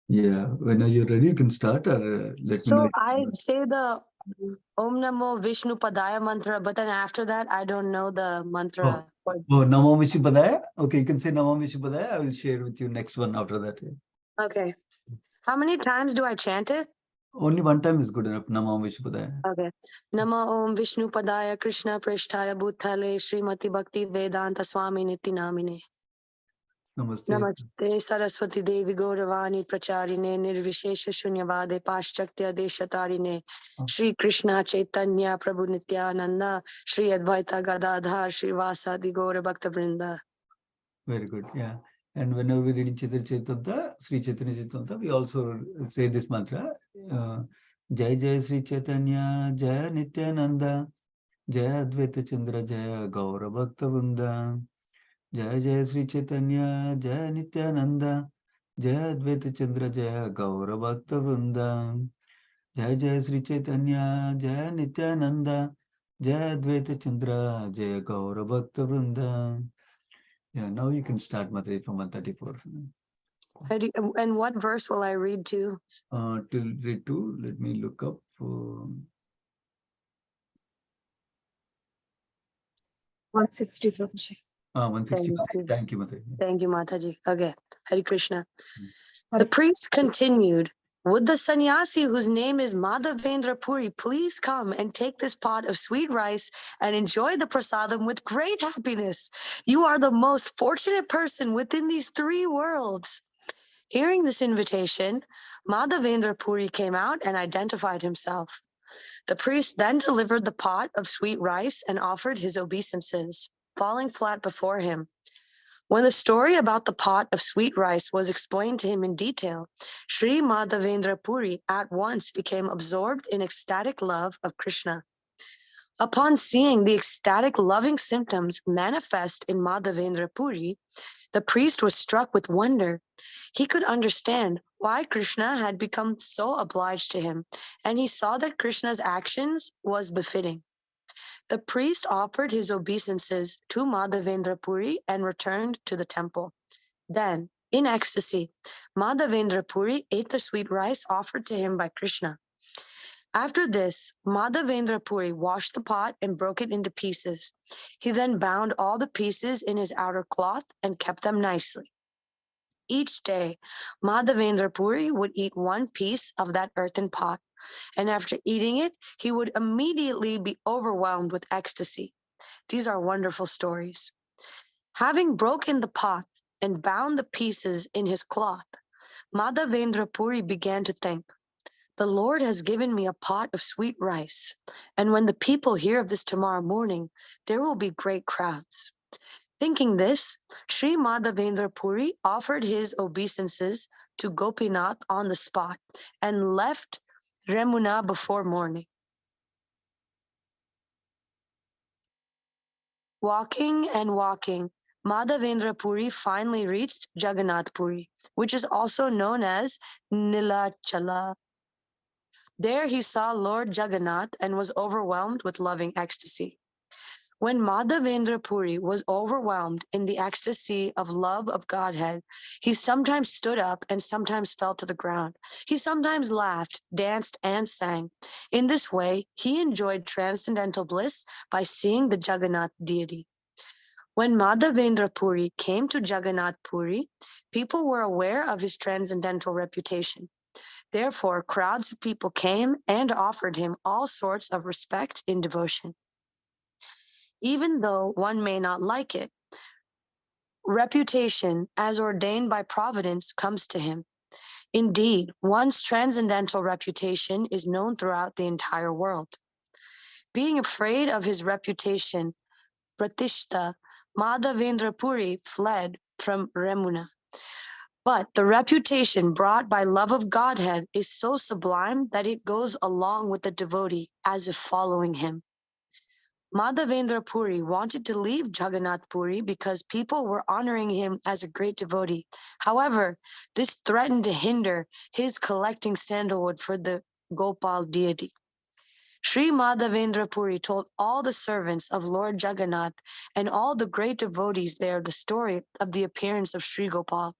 Yeah, when you're ready, you can start or let me know. So I say the Om Namo Vishnu Padaya mantra, but then after that, I don't know the Oh, mantra. oh, Namo Vishubhadaya. Okay, you can say Namo Vishubhadaya. I will share with you next one after that. Yeah. Okay. How many times do I chant it? Only one time is good enough. Namo Vishubhadaya. Okay. Nama Om Vishnu Padaya Krishna Prishtaya Bhutale Srimati Bhakti Vedanta Swami Niti Namine. Namaste. Namaste Saraswati Devi Gauravani Pracharine Nirvishesha Shunyavade Paschakya Deshatarine Shri Krishna Chaitanya Prabhu Nityananda Shri Advaita Gadadhar Shri Vasadi Gaura Bhakta Vrinda. Very good. Yeah. And whenever we read Chaitanya Chaitanya, Sri Chaitanya Chaitanya, we also say this mantra. Jai Jai Sri Chaitanya, Jai Nityananda, Jai Advaita Chandra, Jai Gaura Bhakta Vrinda. Jai Jai Sri Chaitanya, Jai Nityananda, Jai Advaita Chandra, Jai Gaura Bhakta Vrinda. Jai Jai Sri Chaitanya, Jai Nityananda, Jai Advaita Chandra, Jai Gaura Bhakta Vrinda. Yeah, now you can start Mataji from 134. And what verse will I read to? Till read to, let me look up. 164. 165. Thank you, Mataji. Thank you, Mataji. Okay. Hare Krishna. The priest continued, would the sannyasi whose name is Madhavendra Puri please come and take this pot of sweet rice and enjoy the prasadam with great happiness? You are the most fortunate person within these three worlds. Hearing this invitation, Madhavendra Puri came out and identified himself. The priest then delivered the pot of sweet rice and offered his obeisances, falling flat before him. When the story about the pot of sweet rice was explained to him in detail, Sri Madhavendra Puri at once became absorbed in ecstatic love of Krishna. Upon seeing the ecstatic loving symptoms manifest in Madhavendra Puri, the priest was struck with wonder. He could understand why Krishna had become so obliged to him, and he saw that Krishna's actions was befitting. The priest offered his obeisances to Madhavendra Puri and returned to the temple. Then, in ecstasy, Madhavendra Puri ate the sweet rice offered to him by Krishna. After this, Madhavendra Puri washed the pot and broke it into pieces. He then bound all the pieces in his outer cloth and kept them nicely. Each day, Madhavendra Puri would eat one piece of that earthen pot, and after eating it, he would immediately be overwhelmed with ecstasy. These are wonderful stories. Having broken the pot and bound the pieces in his cloth, Madhavendra Puri began to think, the Lord has given me a pot of sweet rice, and when the people hear of this tomorrow morning, there will be great crowds. Thinking this, Sri Madhavendra Puri offered his obeisances to Gopinath on the spot and left Remuna before morning. Walking and walking, Madhavendra Puri finally reached Jagannath Puri, which is also known as Nilachala. There he saw Lord Jagannath and was overwhelmed with loving ecstasy. When Madhavendra Puri was overwhelmed in the ecstasy of love of Godhead, he sometimes stood up and sometimes fell to the ground. He sometimes laughed, danced, and sang. In this way, he enjoyed transcendental bliss by seeing the Jagannath deity. When Madhavendra Puri came to Jagannath Puri, people were aware of his transcendental reputation. Therefore, crowds of people came and offered him all sorts of respect and devotion. Even though one may not like it, reputation, as ordained by providence, comes to him. Indeed, one's transcendental reputation is known throughout the entire world. Being afraid of his reputation, Pratishta, Madhavendra Puri fled from Remuna. But the reputation brought by love of Godhead is so sublime that it goes along with the devotee as if following him. Madhavendra Puri wanted to leave Jagannath Puri because people were honoring him as a great devotee. However, this threatened to hinder his collecting sandalwood for the Gopal deity. Sri Madhavendra Puri told all the servants of Lord Jagannath and all the great devotees there the story of the appearance of Sri Gopal.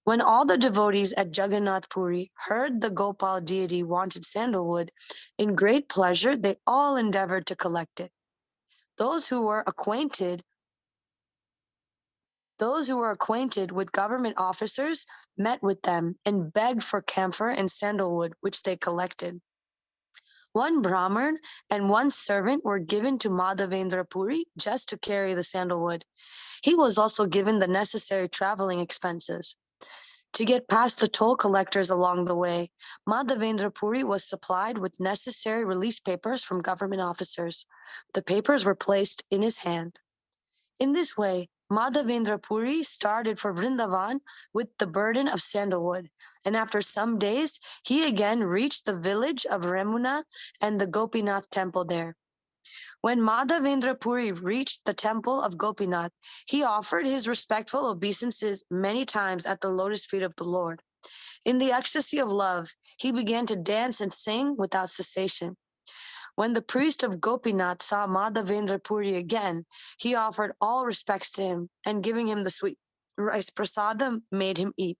When all the devotees at Jagannath Puri heard the Gopal deity wanted sandalwood, in great pleasure they all endeavored to collect it. Those who were acquainted with government officers met with them and begged for camphor and sandalwood, which they collected. One Brahmin and one servant were given to Madhavendra Puri just to carry the sandalwood. He was also given the necessary traveling expenses. To get past the toll collectors along the way, Madhavendra Puri was supplied with necessary release papers from government officers. The papers were placed in his hand. In this way, Madhavendra Puri started for Vrindavan with the burden of sandalwood, and after some days, he again reached the village of Remuna and the Gopinath temple there. When Madhavendra Puri reached the temple of Gopinath, he offered his respectful obeisances many times at the lotus feet of the Lord. In the ecstasy of love, he began to dance and sing without cessation. When the priest of Gopinath saw Madhavendra Puri again, he offered all respects to him, and giving him the sweet rice prasadam, made him eat.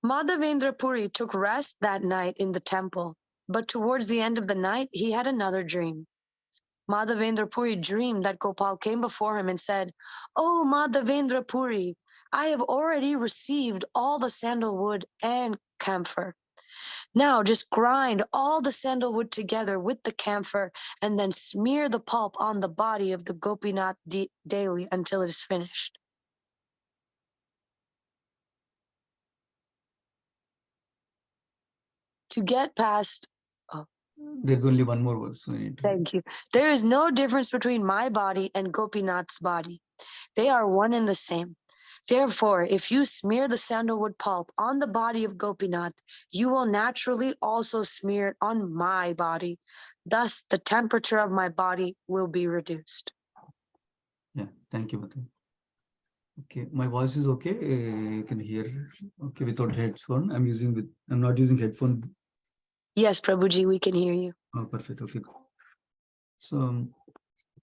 Madhavendra Puri took rest that night in the temple, but towards the end of the night, he had another dream. Madhavendra Puri dreamed that Gopal came before him and said, "Oh, Madhavendra Puri, I have already received all the sandalwood and camphor. Now just grind all the sandalwood together with the camphor and then smear the pulp on the body of the Gopinath daily until it is finished." To get past, There's only one more verse. So I need to... thank you. There is no difference between my body and Gopinath's body. They are one and the same. Therefore, if you smear the sandalwood pulp on the body of Gopinath, you will naturally also smear it on my body. Thus, the temperature of my body will be reduced. Yeah, thank you, Madhya. Okay, my voice is okay. You can hear. Okay, without headphone. I'm not using headphone. Yes, Prabhuji, we can hear you. Oh, perfect. Okay. So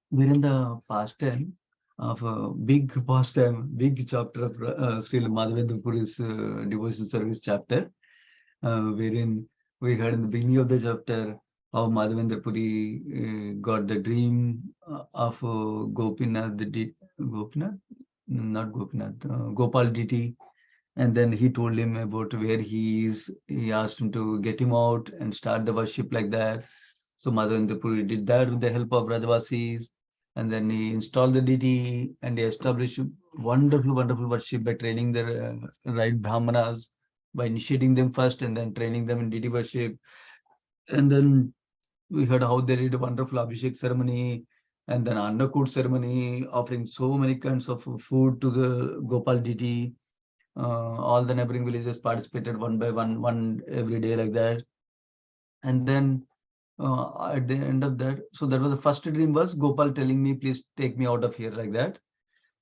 we're in the past time of a big chapter of Sri Madhavendra Puri's devotional service chapter, wherein we heard in the beginning of the chapter how Madhavendra Puri got the dream of Gopinath, Gopal deity, and then he told him about where he is. He asked him to get him out and start the worship like that. So Madhavendra Puri did that with the help of Rajavasis, and then he installed the deity and he established wonderful worship by training the right Brahmanas, by initiating them first and then training them in deity worship. And then we heard how they did a wonderful Abhishek ceremony and then Annakut ceremony, offering so many kinds of food to the Gopal deity. All the neighboring villages participated one by one every day like that. And then at the end of that, so that was the first dream, was Gopal telling me, please take me out of here, like that.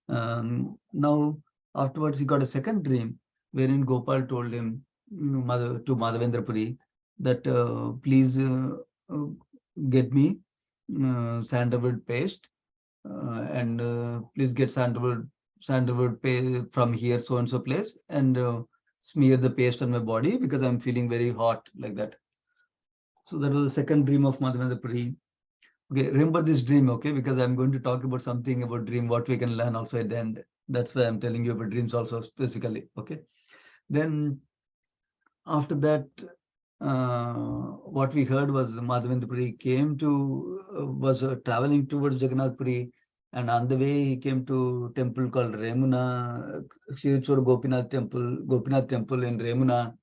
Now afterwards he got a second dream wherein Gopal told him, to Madhavendra Puri, that please get me sandalwood paste, and please get sandalwood paste from here, so and so place, and smear the paste on my body because I'm feeling very hot, like that. So that was the second dream of Madhavendra Puri. Okay, remember this dream, okay? Because I'm going to talk about something about dream, what we can learn also at the end. That's why I'm telling you about dreams also specifically, okay? Then after that, what we heard was Madhavendra Puri came to, was traveling towards Jagannath Puri, and on the way he came to temple called Remuna, Shirachur Gopinath temple in Remuna.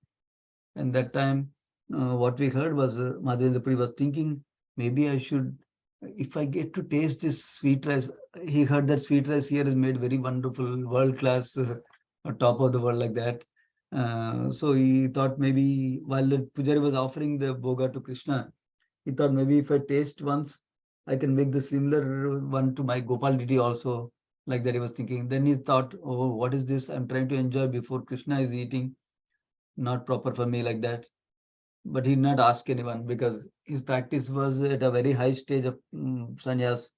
And that time, what we heard was Madhavendra Puri was thinking, maybe I should, if I get to taste this sweet rice. He heard that sweet rice here is made very wonderful, world class, top of the world, like that. So he thought, maybe while the pujari was offering the boga to Krishna, he thought maybe if I taste once, I can make the similar one to my Gopal deity also, like that he was thinking. Then he thought, oh, what is this? I'm trying to enjoy before Krishna is eating. Not proper for me, like that. But he did not ask anyone because his practice was at a very high stage of sannyas,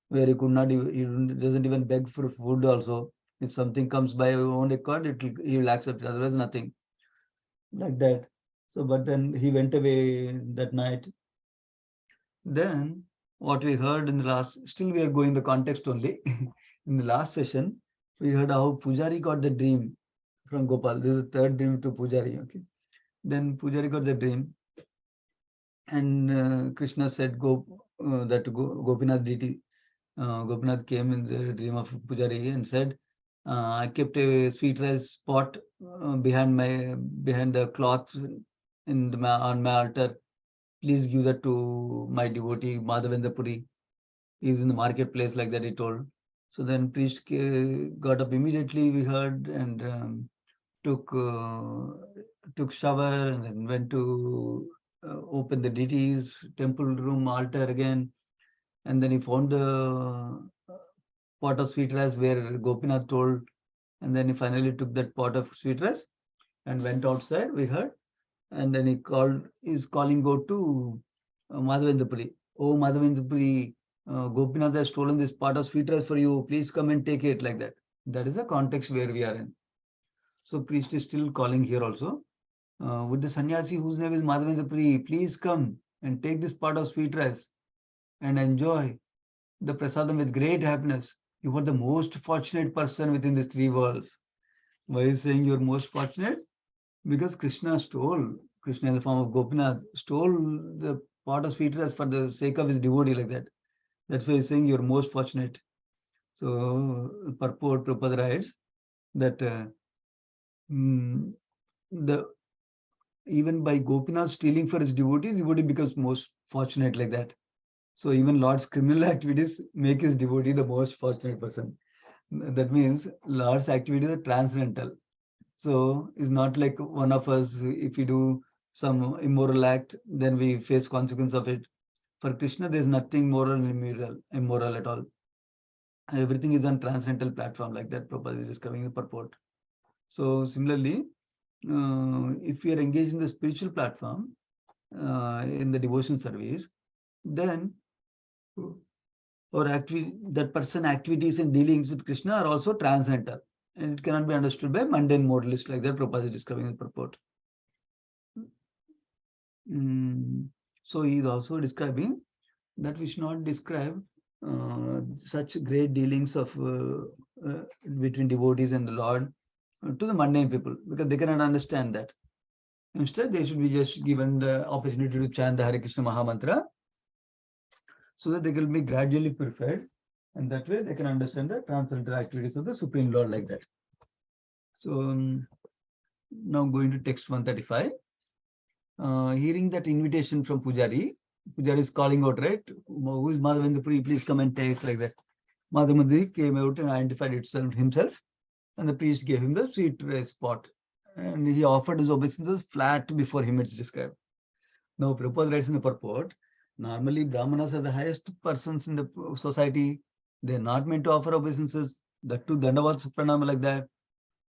where he could not, he doesn't even beg for food also. If something comes by own accord, he will accept it, otherwise nothing. Like that. So, but then he went away that night. Then what we heard in the last, still we are going the context only. In the last session, we heard how Pujari got the dream from Gopal. This is the third dream to Pujari. Okay. Then Pujari got the dream, and Krishna said, Gopinath deity. Gopinath came in the dream of Pujari and said, I kept a sweet rice pot behind the cloth on my altar. Please give that to my devotee Madhavendra Puri. He's in the marketplace, like that he told. So then priest got up immediately, we heard, and took shower and then went to open the deity's temple room altar again. And then he found the pot of sweet rice where Gopinath told. And then he finally took that pot of sweet rice and went outside, we heard. And then he's calling go to Madhavendra Puri. Oh, Madhavendra Puri, Gopinath has stolen this pot of sweet rice for you. Please come and take it, like that. That is the context where we are in. So priest is still calling here also. With the sannyasi whose name is Madhavendra Puri, please come and take this pot of sweet rice and enjoy the prasadam with great happiness. You are the most fortunate person within these three worlds. Why is saying you're most fortunate? Because Krishna in the form of Gopinath, stole the pot of sweet rice for the sake of his devotee, like that. That's why he's saying you're most fortunate. So, purport Prabhupada writes that even by Gopinath stealing for his devotee becomes most fortunate, like that. So even Lord's criminal activities make his devotee the most fortunate person. That means Lord's activities are transcendental. So it's not like one of us, if we do some immoral act, then we face consequence of it. For Krishna, there's nothing moral and immoral at all. Everything is on transcendental platform, like that Prabhupada is discovering the purport. So similarly, if we are engaged in the spiritual platform, in the devotion service, then that person activities and dealings with Krishna are also transcendental, and it cannot be understood by mundane moralist, like that Prabhupada is discovering the purport. So he is also describing that we should not describe such great dealings of between devotees and the Lord to the mundane people, because they cannot understand that. Instead, they should be just given the opportunity to chant the Hare Krishna Mahamantra, so that they will be gradually purified, and that way they can understand the transcendental activities of the Supreme Lord, like that. So now going to text 135. Hearing that invitation from Pujari is calling out, right? Who is Madhavendra Puri? Please come and take, like that. Madhavendra came out and identified himself, and the priest gave him the sweet rice pot, and he offered his obeisances flat before him, it's described. Now, Prabhupada writes in the purport, normally Brahmanas are the highest persons in the society. They're not meant to offer obeisances, that too Dandavat Pranama, like that.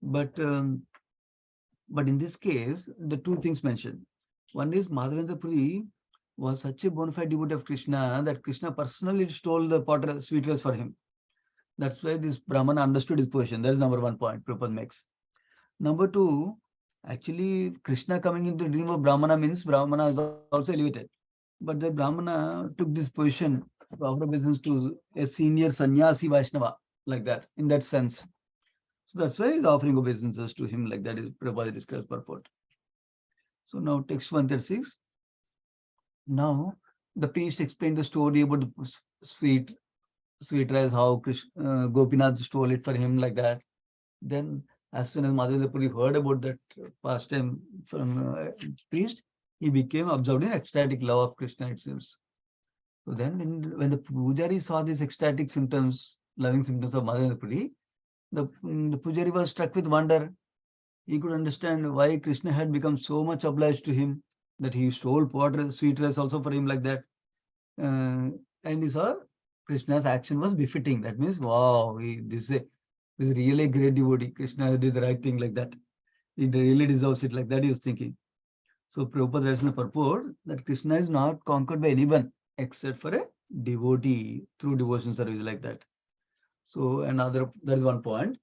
But in this case, the two things mentioned. One is Madhavendra Puri was such a bona fide devotee of Krishna that Krishna personally stole the sweet rice for him. That's why this Brahmana understood his position. That's number one point Prabhupada makes. Number two, actually, Krishna coming into the dream of Brahmana means Brahmana is also elevated. But the Brahmana took this position to offer obeisance to a senior sannyasi Vaishnava, like that, in that sense. So that's why he's offering obeisances to him, like that is Prabhupada describes purport. So now text 136. Now the priest explained the story about the sweet rice, how Gopinath stole it for him, like that. Then as soon as Madhavendra Puri heard about that pastime from priest, he became absorbed in ecstatic love of Krishna, it seems. So then when the Pujari saw these ecstatic symptoms, loving symptoms of Madhavendra Puri, the Pujari was struck with wonder. He could understand why Krishna had become so much obliged to him, that he stole sweet rice also for him, like that. And he saw Krishna's action was befitting. That means, wow, this is really a great devotee. Krishna did the right thing, like that. He really deserves it, like that he was thinking. So Prabhupada writes in the purport that Krishna is not conquered by anyone except for a devotee through devotion service, like that. So that is one point.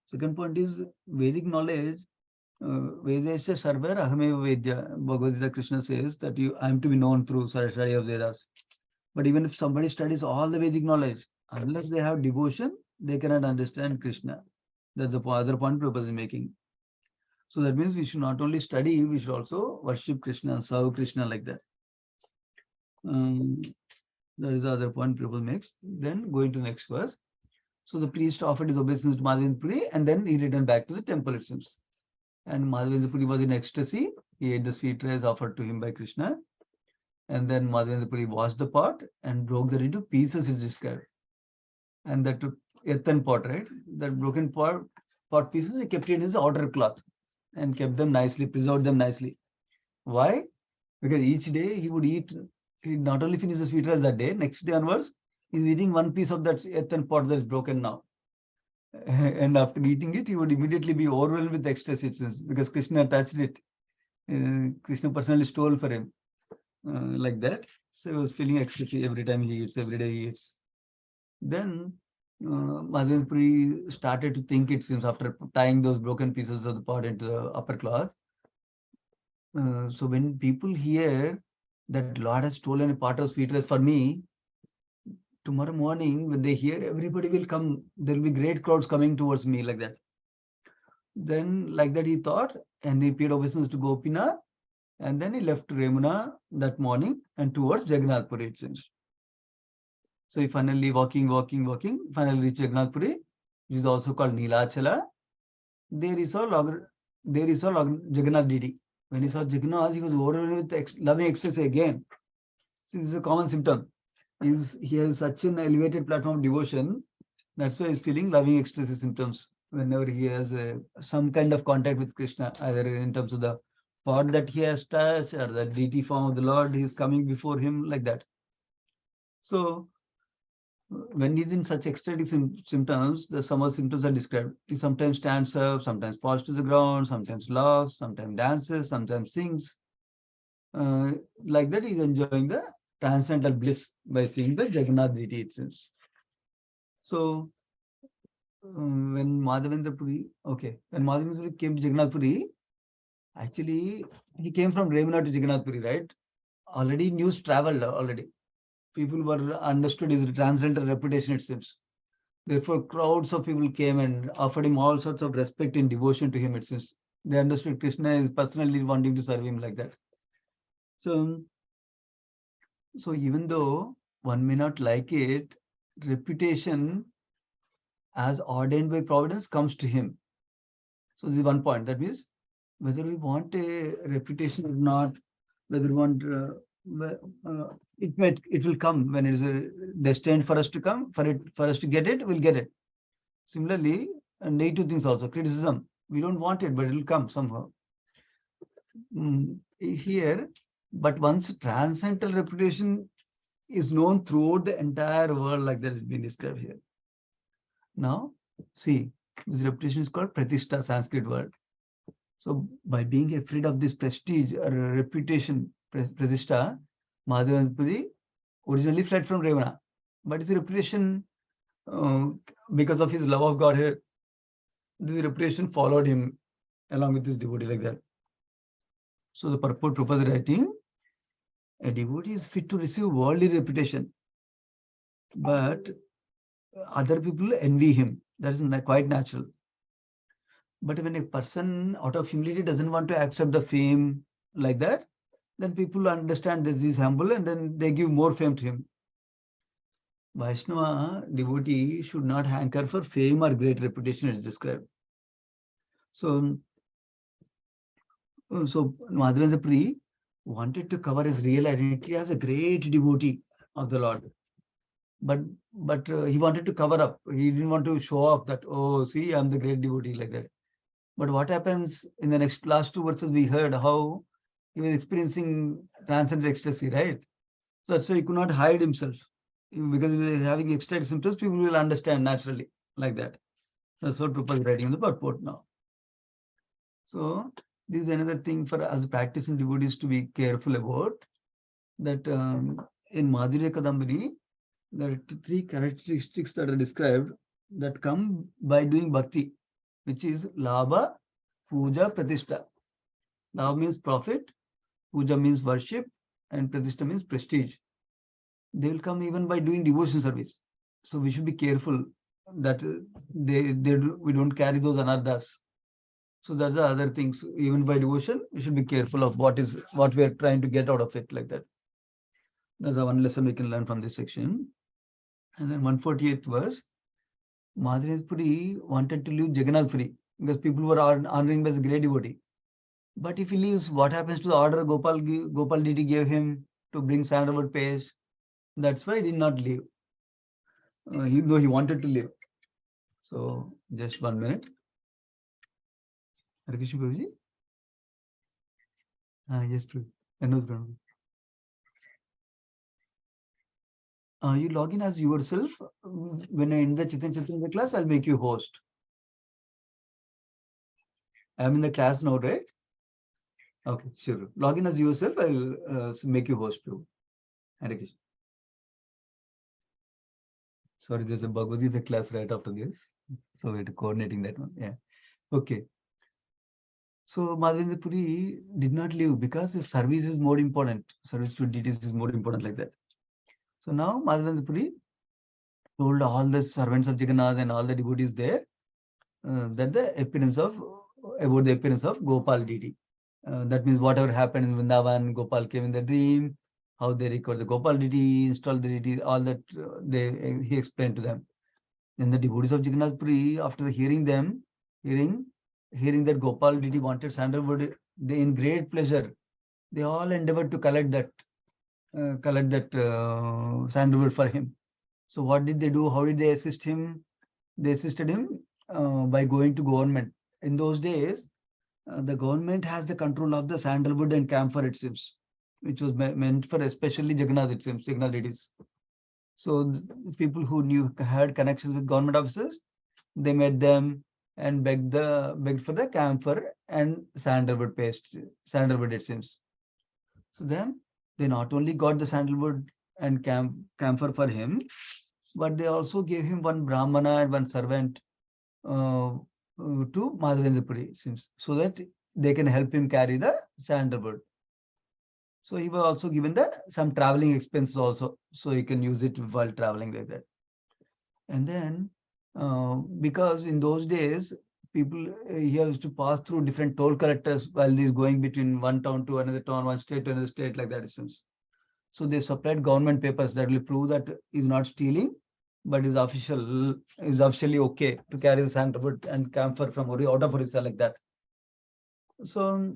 Second point is Vedic knowledge. Vedesya Sarvar Ahameva Vedya. Bhagavad Gita Krishna says that I am to be known through study of Vedas. But even if somebody studies all the Vedic knowledge, unless they have devotion, they cannot understand Krishna. That's the other point Prabhupada is making. So that means we should not only study, we should also worship Krishna, serve Krishna like that. That is the other point Prabhupada makes. Then going to the next verse. So the priest offered his obeisance to Madhavendra Puri and then he returned back to the temple, it seems. And Madhavendra Puri was in ecstasy. He ate the sweet rice offered to him by Krishna. And then Madhavendra Puri washed the pot and broke that into pieces, it's described. And that earthen pot, right? That broken pot pieces, he kept it in his outer cloth and kept them nicely, preserved them nicely. Why? Because each day he would eat, he not only finish the sweet rice that day, next day onwards, he's eating one piece of that earthen pot that is broken now. And after eating it, he would immediately be overwhelmed with ecstasy because Krishna touched it. Krishna personally stole for him. Like that. So he was feeling ecstasy every time he eats, every day he eats. Then Madhavendra Puri started to think, it seems, after tying those broken pieces of the pot into the upper cloth. So when people hear that Lord has stolen a part of sweet rice for me, tomorrow morning when they hear, everybody will come. There will be great crowds coming towards me like that. Then like that he thought, and he paid obeisance to Gopinath. And then he left Remuna that morning and towards Jagannath Puri, it seems. So he finally walking, finally reached Jagannath Puri, which is also called Nilachala. There he saw Jagannath deity. When he saw Jagannath, he was overwhelmed with loving ecstasy again. See, this is a common symptom. He has such an elevated platform of devotion. That's why he's feeling loving ecstasy symptoms whenever he has some kind of contact with Krishna, either in terms of the pot that he has touched or the deity form of the Lord is coming before him, like that. So when he's in such ecstatic symptoms, some of the symptoms are described. He sometimes stands up, sometimes falls to the ground, sometimes laughs, sometimes dances, sometimes sings. Like that, he's enjoying the transcendental bliss by seeing the Jagannath deity, it seems. So when Madhavendra Puri came to Jagannath Puri, actually, he came from Remuna to Jagannath Puri, right? Already news traveled already. People were understood his transcendental reputation, it seems. Therefore, crowds of people came and offered him all sorts of respect and devotion to him, it seems. They understood Krishna is personally wanting to serve him like that. So even though one may not like it, reputation as ordained by providence comes to him. So this is one point. That means whether we want a reputation or not, whether we want it will come when it is destined for us to come. For us to get it, we'll get it. Similarly, negative things also, criticism. We don't want it, but it will come somehow. Here, but once transcendental reputation is known throughout the entire world, like that has been described here. Now, see, this reputation is called Pratishtha, Sanskrit word. So by being afraid of this prestige or reputation, Pratishtha, Madhavendra Puri originally fled from Remuna. But his reputation, because of his love of Godhead, this reputation followed him along with his devotee like that. So the purport Prabhupada writing, a devotee is fit to receive worldly reputation, but other people envy him. That is quite natural. But when a person out of humility doesn't want to accept the fame like that, then people understand that he is humble and then they give more fame to him. Vaishnava devotee should not hanker for fame or great reputation, as described. So Madhavendra Puri wanted to cover his real identity as a great devotee of the Lord. But he wanted to cover up. He didn't want to show off that, oh, see, I'm the great devotee like that. But what happens in the last two verses, we heard how he was experiencing transcendental ecstasy, right? So that's why he could not hide himself. Because he was having ecstatic symptoms, people will understand naturally like that. That's what Prabhupada is writing in the purport now. So this is another thing for us practicing devotees to be careful about, that in Madhurya Kadambini, there are three characteristics that are described that come by doing bhakti. which is Labha, Puja, Pratishta. Labha means profit, Puja means worship, and Pratishta means prestige. They will come even by doing devotion service. So we should be careful that we don't carry those anarthas. So that's the other things. Even by devotion, we should be careful of what we are trying to get out of it, like that. That's the one lesson we can learn from this section. And then 148th verse, Madhya Puri wanted to leave Jagannath Puri because people were honoring him as a great devotee. But if he leaves, what happens to the order Gopal Didi gave him to bring sandalwood paste? That's why he did not leave, though he wanted to leave. So just 1 minute. Hare Krishna Prabhuji. Yes, true. You log in as yourself. When I end the Chaitanya class, I'll make you host. I'm in the class now, right? Okay, sure. Log in as yourself. I'll make you host too. Hare Krishna. Sorry, there's a Bhagavad Gita class right after this. So we're coordinating that one. Yeah. Okay. So Madhavendra Puri did not leave because his service is more important. Service to deities is more important, like that. So now Madhavendra Puri told all the servants of Jagannath and all the devotees there that about the appearance of Gopal deity. That means whatever happened in Vrindavan, Gopal came in the dream, how they recovered the Gopal deity, installed the deity, all that he explained to them. Then the devotees of Jagannath Puri, after hearing that Gopal deity wanted sandalwood, they in great pleasure, they all endeavored to collect that sandalwood for him. So what did they do? How did they assist him? They assisted him by going to government. In those days, the government has the control of the sandalwood and camphor, it seems, which was meant for especially Jagannath, it seems, Jagannath deities. So people who had connections with government officers, they met them and begged for the camphor and sandalwood paste, sandalwood, it seems. So then they not only got the sandalwood and camphor for him, but they also gave him one brahmana and one servant to Madhavendra Puri, it seems, so that they can help him carry the sandalwood. So he was also given some traveling expenses also, so he can use it while traveling, like that. And then because in those days people he has to pass through different toll collectors while he's going between one town to another town, one state to another state, like that, it seems. So they supplied government papers that will prove that he's not stealing, but is officially okay to carry the sandalwood and camphor from out of Orissa, like that. So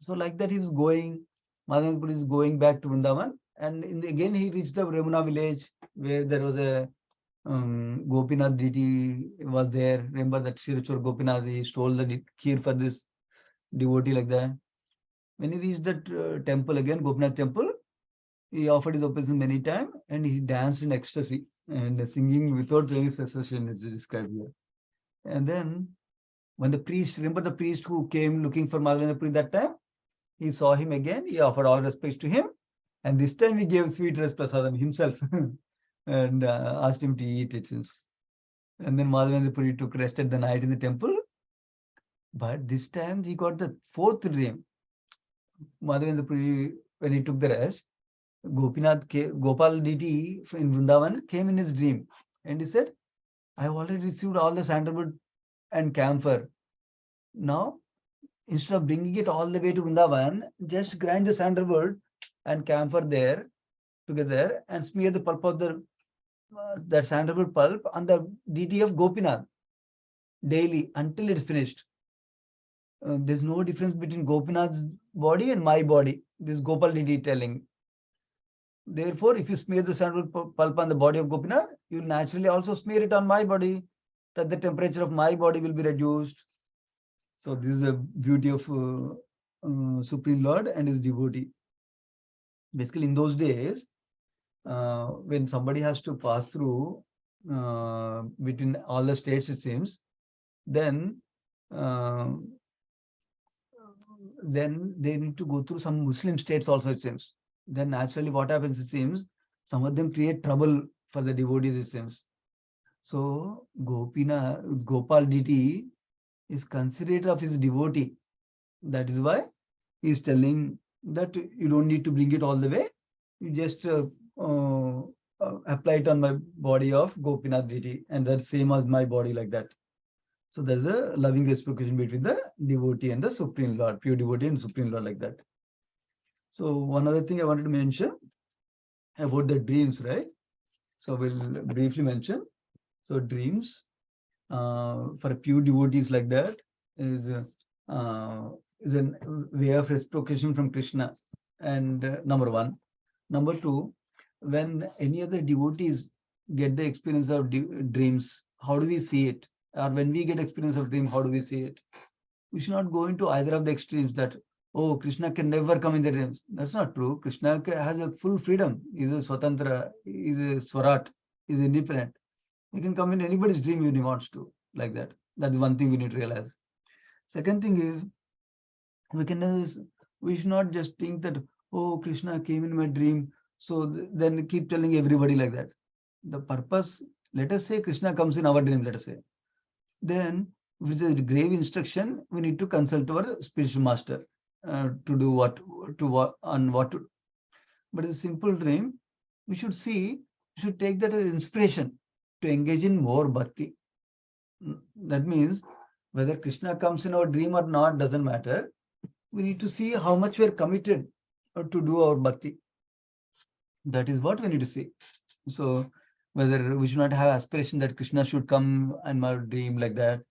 like that he's going. Madhavendra is going back to Vrindavan, and again he reached the Ramuna village where there was a Gopinath deity was there. Remember that Shirachor Gopinath, he stole the kheer for this devotee, like that. When he reached that temple again, Gopinath temple, he offered his obeisance many times and he danced in ecstasy and singing without any cessation, it's described here. And then when the priest, remember the priest who came looking for Madhavendra Puri that time, he saw him again, he offered all respects to him, and this time he gave sweet ras prasadam himself and asked him to eat it since. And then Madhavendra Puri took rest at the night in the temple, but this time he got the fourth dream. Madhavendra Puri, when he took the rest, Gopal deity in Vrindavan came in his dream and he said, I have already received all the sandalwood and camphor. Now, instead of bringing it all the way to Vrindavan, just grind the sandalwood and camphor there together and smear the pulp of that sandalwood pulp on the deity of Gopinath daily until it's finished. There's no difference between Gopinath's body and my body. This Gopal deity telling. Therefore, if you smear the sandalwood pulp on the body of Gopinath, you will naturally also smear it on my body, that the temperature of my body will be reduced. So this is the beauty of Supreme Lord and his devotee. Basically, in those days, when somebody has to pass through between all the states, it seems, then they need to go through some Muslim states also, it seems. Then naturally what happens, it seems, some of them create trouble for the devotees, it seems. So Gopal deity is considerate of his devotee. That is why he is telling that you don't need to bring it all the way. You just apply it on my body of Gopinath deity, and that's same as my body, like that. So there's a loving reciprocation between the devotee and the Supreme Lord, pure devotee and Supreme Lord, like that. So one other thing I wanted to mention about the dreams, right? So we'll briefly mention. So dreams for a pure devotees, like that, is a way of reciprocation from Krishna. And number one. Number two, when any other devotees get the experience of dreams, how do we see it? Or when we get experience of dream, how do we see it? We should not go into either of the extremes that, oh, Krishna can never come in the dreams. That's not true. Krishna has a full freedom. He's a Swatantra, he's a Swarat, he's independent. He can come in anybody's dream when he wants to, like that. That's one thing we need to realize. Second thing is, we should not just think that, oh, Krishna came in my dream, so then keep telling everybody like that. The purpose, let us say Krishna comes in our dream, let us say. Then, with a grave instruction, we need to consult our spiritual master to do what to. But it's a simple dream. We should take that as inspiration to engage in more bhakti. That means whether Krishna comes in our dream or not doesn't matter. We need to see how much we are committed to do our bhakti. That is what we need to see. So whether we should not have aspiration that Krishna should come in my dream, like that.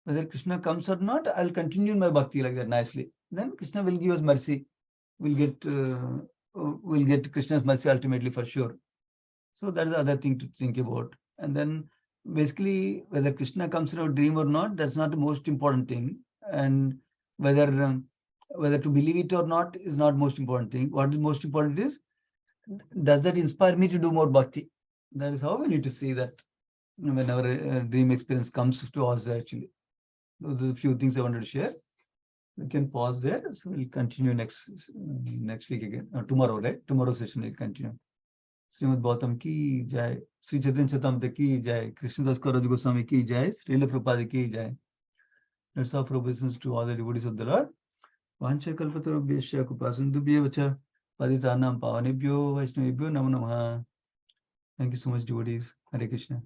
Whether Krishna comes or not, I'll continue my bhakti like that nicely. Then Krishna will give us mercy. We'll get Krishna's mercy ultimately, for sure. So that is the other thing to think about. And then basically, whether Krishna comes in our dream or not, that's not the most important thing. And whether to believe it or not is not most important thing. What is most important is, does that inspire me to do more bhakti? That is how we need to see that whenever a dream experience comes to us, actually. Those are a few things I wanted to share. We can pause there. So we'll continue next week again. Tomorrow, right? Tomorrow session we'll continue. Srimad Bhagavatam ki jai. Sri Chaitanya Charitamrita ki jai. Krishnadas Kaviraj Goswami ki jai. Srila Prabhupada ki jai. Let's offer obeisance to all the devotees of the Lord. Vancha kalpatarubhyasya kupasandubhya vacha paditanam pavanebhyo vaishnavebhyo namo namaha. Thank you so much, devotees. Hare Krishna.